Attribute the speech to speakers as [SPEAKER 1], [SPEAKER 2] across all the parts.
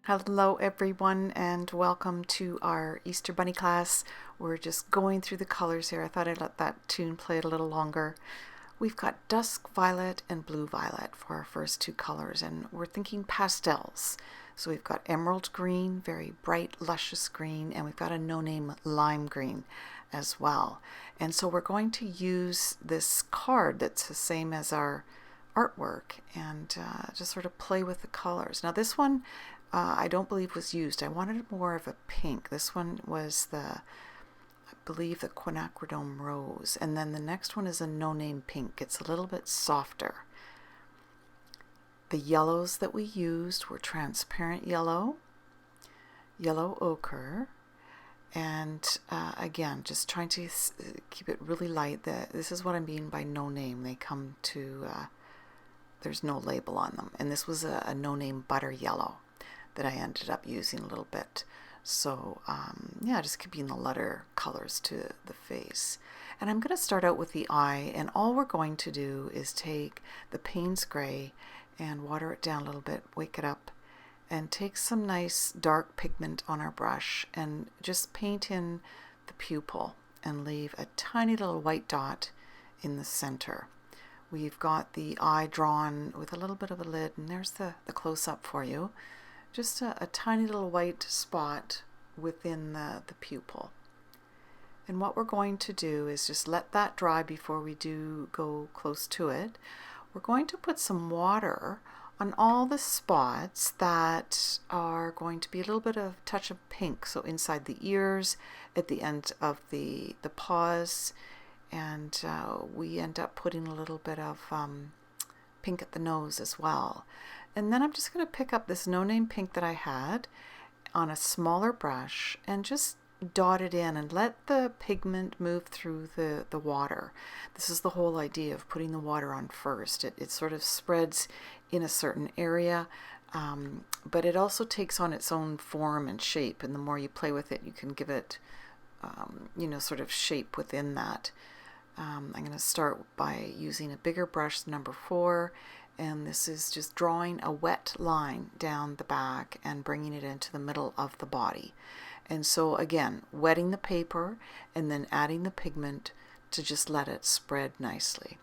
[SPEAKER 1] Hello everyone and welcome to our Easter Bunny class. We're just going through the colors here. I thought I'd let that tune play a little longer. We've got Dusk Violet and Blue Violet for our first two colors, and we're thinking pastels. So we've got Emerald Green, very bright luscious green, and we've got a no-name Lime Green as well. And so we're going to use this card that's the same as our artwork and just sort of play with the colors. Now this one I don't believe was used. I wanted more of a pink. This one was I believe the Quinacridone Rose, and then the next one is a no-name pink. It's a little bit softer. The yellows that we used were transparent yellow, yellow ochre, and again, just trying to keep it really light. This is what I mean by no name. They come to, there's no label on them. And this was a no-name butter yellow that I ended up using a little bit. So yeah, just keeping the letter colors to the face. And I'm going to start out with the eye, and all we're going to do is take the Payne's gray and water it down a little bit, wake it up, and take some nice dark pigment on our brush and just paint in the pupil and leave a tiny little white dot in the center. We've got the eye drawn with a little bit of a lid, and there's the close-up for you. Just a tiny little white spot within the pupil. And what we're going to do is just let that dry before we do go close to it. We're going to put some water on all the spots that are going to be a little bit of touch of pink. So inside the ears, at the end of the paws, and we end up putting a little bit of pink at the nose as well. And then I'm just going to pick up this no-name pink that I had on a smaller brush and just dot it in and let the pigment move through the water. This is the whole idea of putting the water on first. It sort of spreads in a certain area, but it also takes on its own form and shape, and the more you play with it, you can give it sort of shape within that. I'm going to start by using a bigger brush, number 4, and this is just drawing a wet line down the back and bringing it into the middle of the body. And so again, wetting the paper and then adding the pigment to just let it spread nicely.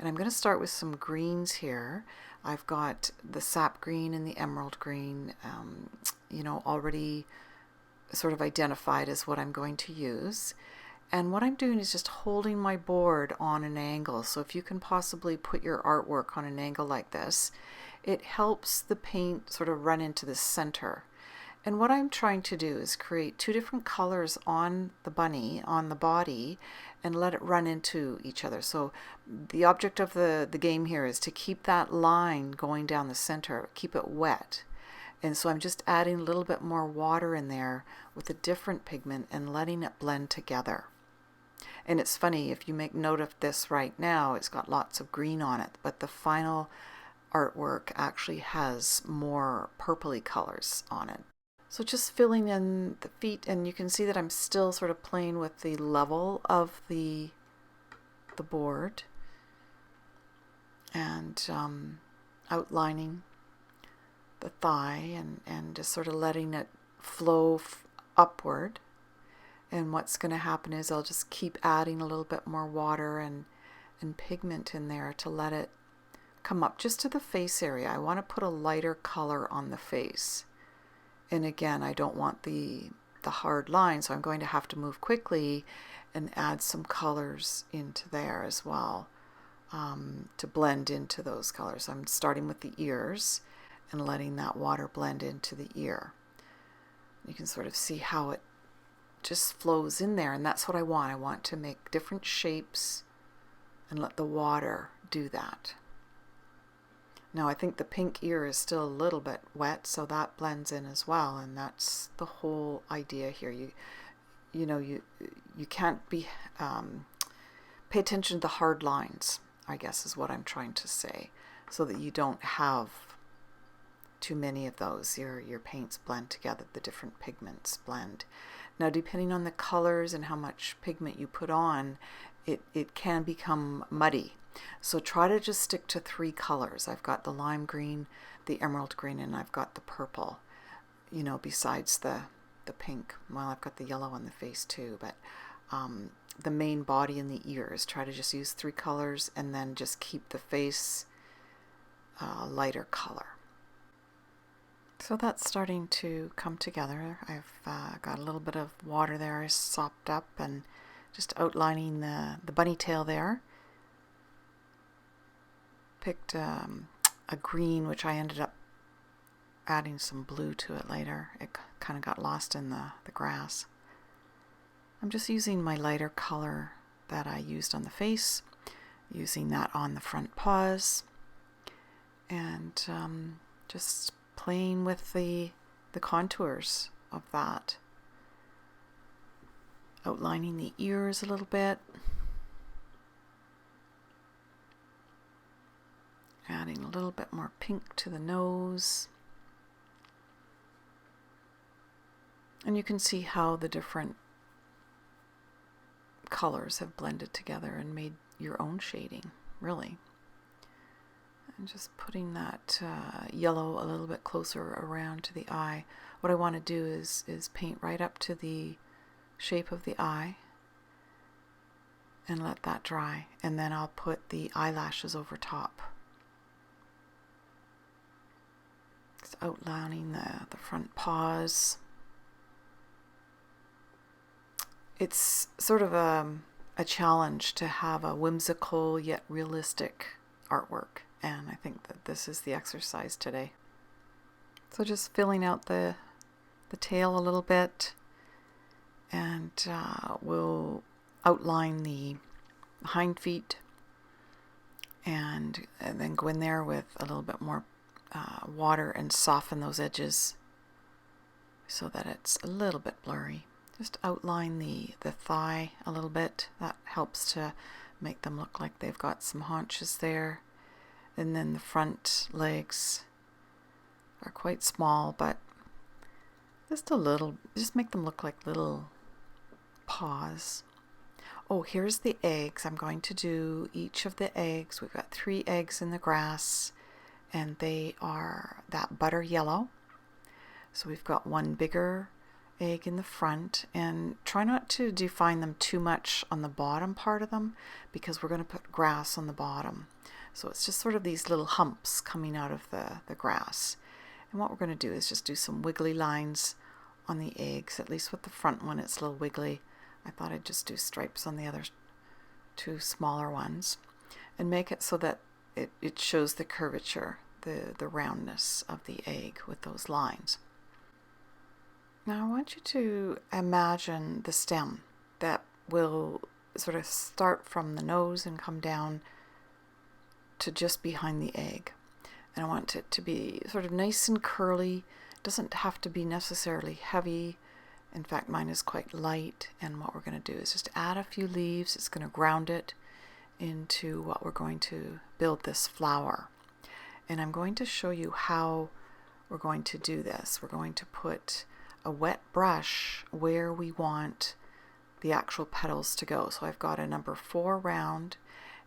[SPEAKER 1] And I'm going to start with some greens here. I've got the sap green and the emerald green, already sort of identified as what I'm going to use. And what I'm doing is just holding my board on an angle. So if you can possibly put your artwork on an angle like this, it helps the paint sort of run into the center. And what I'm trying to do is create two different colors on the bunny, on the body, and let it run into each other. So the object of the game here is to keep that line going down the center, keep it wet. And so I'm just adding a little bit more water in there with a different pigment and letting it blend together. And it's funny, if you make note of this right now, it's got lots of green on it, but the final artwork actually has more purpley colors on it. So just filling in the feet, and you can see that I'm still sort of playing with the level of the board and outlining the thigh and just sort of letting it flow upward. And what's going to happen is I'll just keep adding a little bit more water and pigment in there to let it come up just to the face area. I want to put a lighter color on the face. And again, I don't want the hard line, so I'm going to have to move quickly and add some colors into there as well to blend into those colors. I'm starting with the ears and letting that water blend into the ear. You can sort of see how it just flows in there, and that's what I want. I want to make different shapes and let the water do that. Now I think the pink ear is still a little bit wet, so that blends in as well, and that's the whole idea here. You can't be pay attention to the hard lines, I guess is what I'm trying to say, so that you don't have too many of those. Your paints blend together, the different pigments blend. Now depending on the colors and how much pigment you put on, it can become muddy. So try to just stick to 3 colors. I've got the lime green, the emerald green, and I've got the purple. you know, besides the pink. Well, I've got the yellow on the face too, but the main body and the ears. Try to just use 3 colors and then just keep the face lighter color. So that's starting to come together. I've got a little bit of water there I sopped up and just outlining the bunny tail there. Picked a green, which I ended up adding some blue to it later. It kind of got lost in the grass. I'm just using my lighter color that I used on the face, using that on the front paws, and just playing with the contours of that. Outlining the ears a little bit. Adding a little bit more pink to the nose. And you can see how the different colors have blended together and made your own shading, really. And just putting that yellow a little bit closer around to the eye. What I want to do is paint right up to the shape of the eye and let that dry. And then I'll put the eyelashes over top. Just outlining the front paws. It's sort of a challenge to have a whimsical yet realistic artwork, and I think that this is the exercise today. So just filling out the tail a little bit, and we'll outline the hind feet, and then go in there with a little bit more water and soften those edges so that it's a little bit blurry. Just outline the thigh a little bit. That helps to make them look like they've got some haunches there. And then the front legs are quite small, but just a little, just make them look like little paws. Oh, here's the eggs. I'm going to do each of the eggs. We've got 3 eggs in the grass, and they are that butter yellow. So we've got 1 bigger egg in the front, and try not to define them too much on the bottom part of them, because we're going to put grass on the bottom. So it's just sort of these little humps coming out of the grass. And what we're going to do is just do some wiggly lines on the eggs. At least with the front one, it's a little wiggly. I thought I'd just do stripes on the other 2 smaller ones, and make it so that it shows the curvature, the roundness of the egg with those lines. Now I want you to imagine the stem that will sort of start from the nose and come down to just behind the egg. And I want it to be sort of nice and curly. It doesn't have to be necessarily heavy. In fact, mine is quite light. And what we're going to do is just add a few leaves. It's going to ground it into what we're going to build this flower. And I'm going to show you how we're going to do this. We're going to put a wet brush where we want the actual petals to go. So I've got a number 4 round,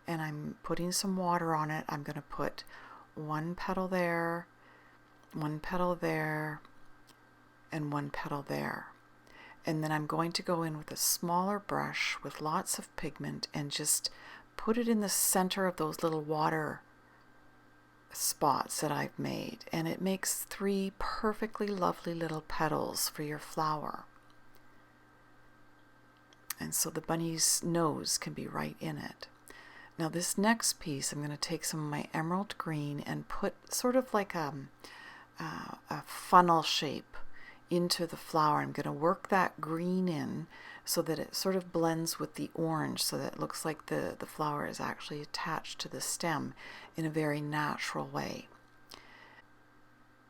[SPEAKER 1] and I'm putting some water on it. I'm going to put 1 petal there, 1 petal there, and 1 petal there. And then I'm going to go in with a smaller brush with lots of pigment and just put it in the center of those little water spots that I've made, and it makes 3 perfectly lovely little petals for your flower. And so the bunny's nose can be right in it. Now this next piece, I'm going to take some of my emerald green and put sort of like a funnel shape into the flower. I'm going to work that green in so that it sort of blends with the orange, so that it looks like the flower is actually attached to the stem in a very natural way.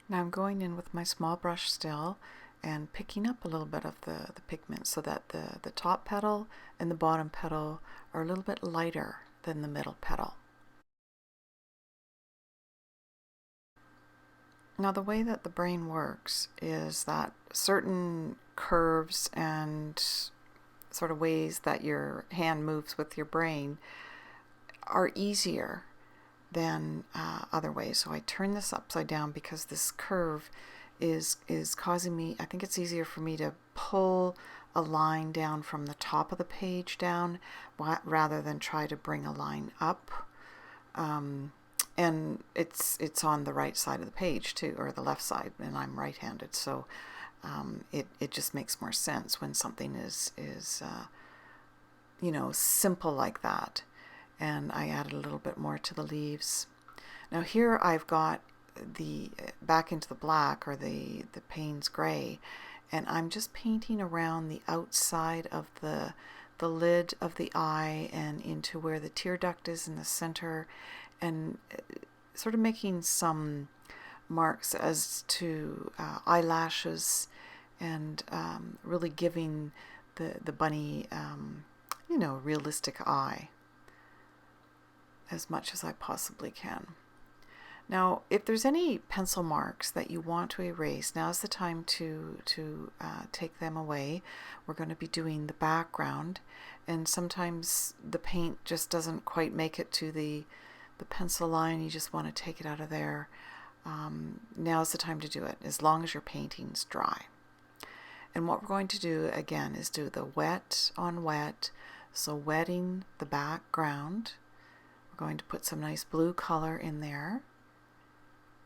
[SPEAKER 1] Now I'm going in with my small brush still and picking up a little bit of the pigment so that the top petal and the bottom petal are a little bit lighter than the middle petal. Now the way that the brain works is that certain curves and sort of ways that your hand moves with your brain are easier than other ways. So I turn this upside down because this curve is causing me, I think it's easier for me to pull a line down from the top of the page down rather than try to bring a line up. And it's on the right side of the page too, or the left side, and I'm right-handed, so it just makes more sense when something is simple like that. And I added a little bit more to the leaves. Now here I've got the back into the black, or the Payne's gray, and I'm just painting around the outside of the lid of the eye and into where the tear duct is in the center, and sort of making some marks as to eyelashes, and really giving the bunny realistic eye as much as I possibly can. Now, if there's any pencil marks that you want to erase, now's the time to take them away. We're going to be doing the background, and sometimes the paint just doesn't quite make it to the pencil line. You just want to take it out of there. Now's the time to do it, as long as your painting's dry. And what we're going to do again is do the wet on wet, so wetting the background. We're going to put some nice blue color in there,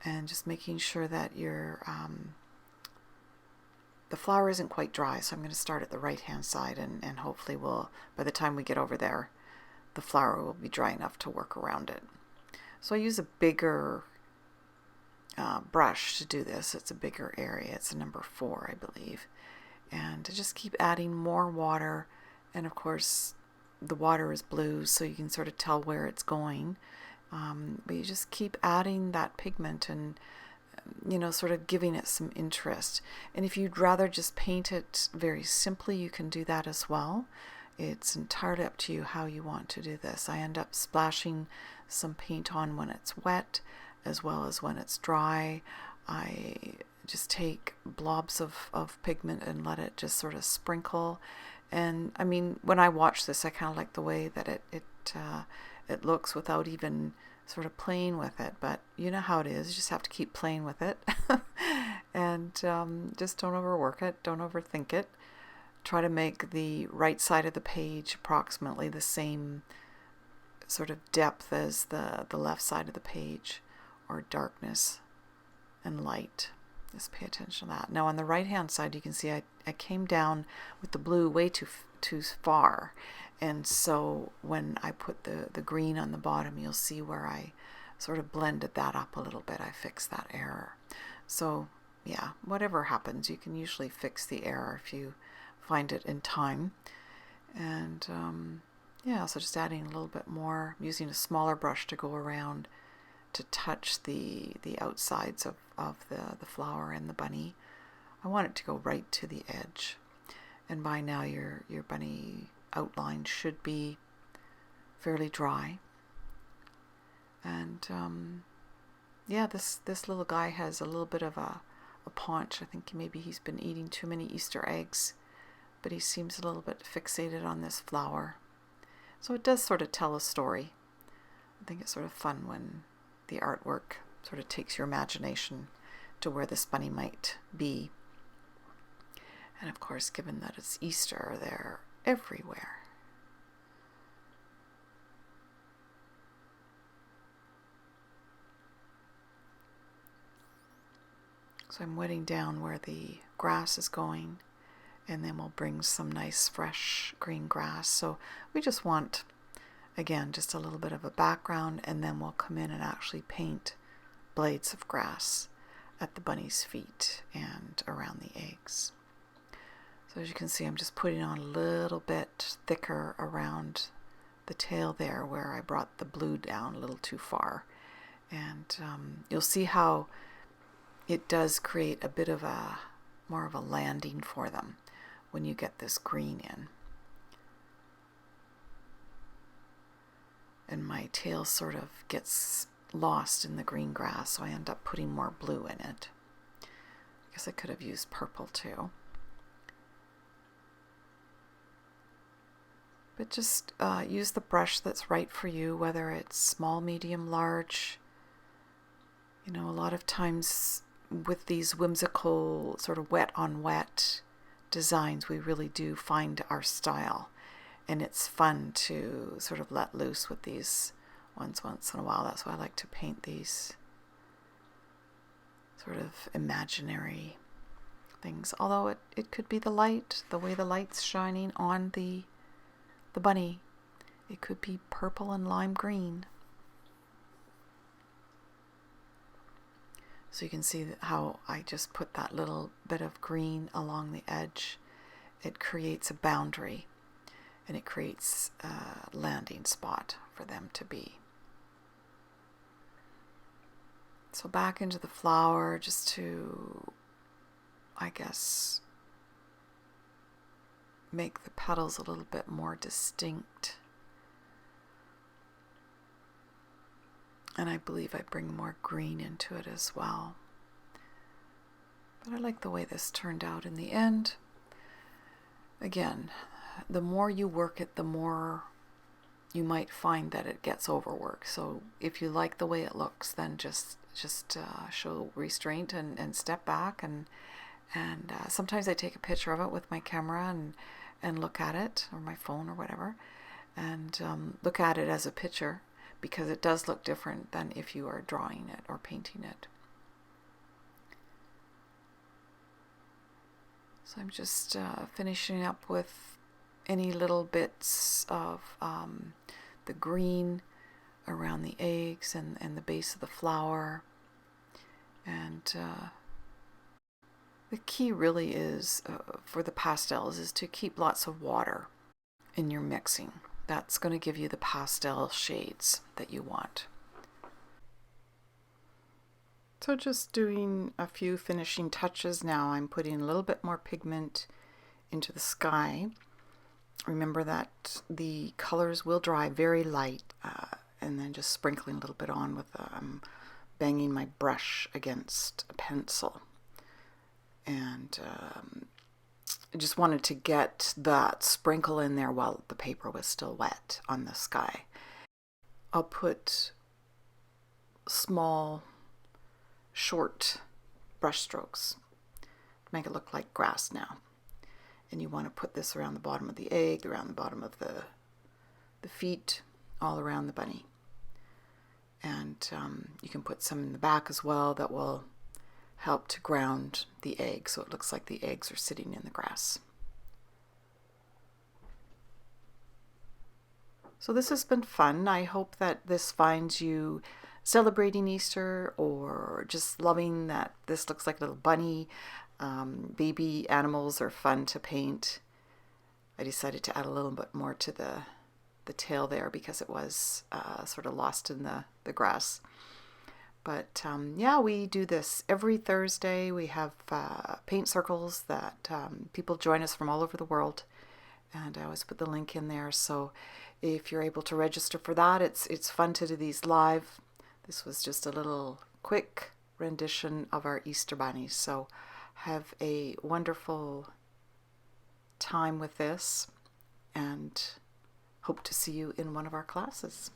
[SPEAKER 1] and just making sure that your the flower isn't quite dry. So I'm going to start at the right hand side, and hopefully by the time we get over there, the flower will be dry enough to work around it. So I use a bigger brush to do this. It's a bigger area. It's a number 4, I believe. And to just keep adding more water, and of course the water is blue, so you can sort of tell where it's going. But you just keep adding that pigment and, sort of giving it some interest. And if you'd rather just paint it very simply, you can do that as well. It's entirely up to you how you want to do this. I end up splashing some paint on when it's wet as well as when it's dry. I just take blobs of pigment and let it just sort of sprinkle. And I mean, when I watch this, I kind of like the way that it looks without even sort of playing with it. But you know how it is. You just have to keep playing with it. And just don't overwork it. Don't overthink it. Try to make the right side of the page approximately the same sort of depth as the left side of the page, or darkness and light. Just pay attention to that. Now on the right hand side, you can see I came down with the blue way too far, and so when I put the green on the bottom, you'll see where I sort of blended that up a little bit. I fixed that error. So yeah, whatever happens, you can usually fix the error if you find it in time. And yeah, so just adding a little bit more, using a smaller brush to go around to touch the outsides of the flower and the bunny. I want it to go right to the edge. And by now your bunny outline should be fairly dry. And yeah, this little guy has a little bit of a paunch. I think maybe he's been eating too many Easter eggs, but he seems a little bit fixated on this flower. So it does sort of tell a story. I think it's sort of fun when the artwork sort of takes your imagination to where this bunny might be. And of course, given that it's Easter, they're everywhere. So I'm wetting down where the grass is going, and then we'll bring some nice fresh green grass. So we just want, again, just a little bit of a background, and then we'll come in and actually paint blades of grass at the bunny's feet and around the eggs. So as you can see, I'm just putting on a little bit thicker around the tail there where I brought the blue down a little too far. And you'll see how it does create a bit of more of a landing for them when you get this green in. And my tail sort of gets lost in the green grass, so I end up putting more blue in it. I guess I could have used purple too. But just use the brush that's right for you, whether it's small, medium, large. You know, a lot of times with these whimsical sort of wet on wet designs, we really do find our style, and it's fun to sort of let loose with these ones once in a while. That's why I like to paint these sort of imaginary things, although it could be the light, the way the light's shining on the bunny. It could be purple and lime green. So you can see how I just put that little bit of green along the edge. It creates a boundary, and it creates a landing spot for them to be. So back into the flower, just to, I guess, make the petals a little bit more distinct. And I believe I bring more green into it as well. But I like the way this turned out in the end. Again, the more you work it, the more you might find that it gets overworked. So if you like the way it looks, then just show restraint and step back. And sometimes I take a picture of it with my camera and look at it, or my phone or whatever, and look at it as a picture, because it does look different than if you are drawing it or painting it. So I'm just finishing up with any little bits of the green around the eggs and the base of the flower. And the key really is, for the pastels, is to keep lots of water in your mixing. That's going to give you the pastel shades that you want. So just doing a few finishing touches now. I'm putting a little bit more pigment into the sky. Remember that the colors will dry very light, and then just sprinkling a little bit on with banging my brush against a pencil. And I just wanted to get that sprinkle in there while the paper was still wet on the sky. I'll put small, short brush strokes to make it look like grass now. And you want to put this around the bottom of the egg, around the bottom of the feet, all around the bunny. And you can put some in the back as well that will help to ground the egg, so it looks like the eggs are sitting in the grass. So this has been fun. I hope that this finds you celebrating Easter, or just loving that this looks like a little bunny. Baby animals are fun to paint. I decided to add a little bit more to the tail there because it was sort of lost in the grass. But yeah, we do this every Thursday. We have paint circles that people join us from all over the world, and I always put the link in there. So if you're able to register for that, it's fun to do these live. This was just a little quick rendition of our Easter bunnies. So have a wonderful time with this, and hope to see you in one of our classes.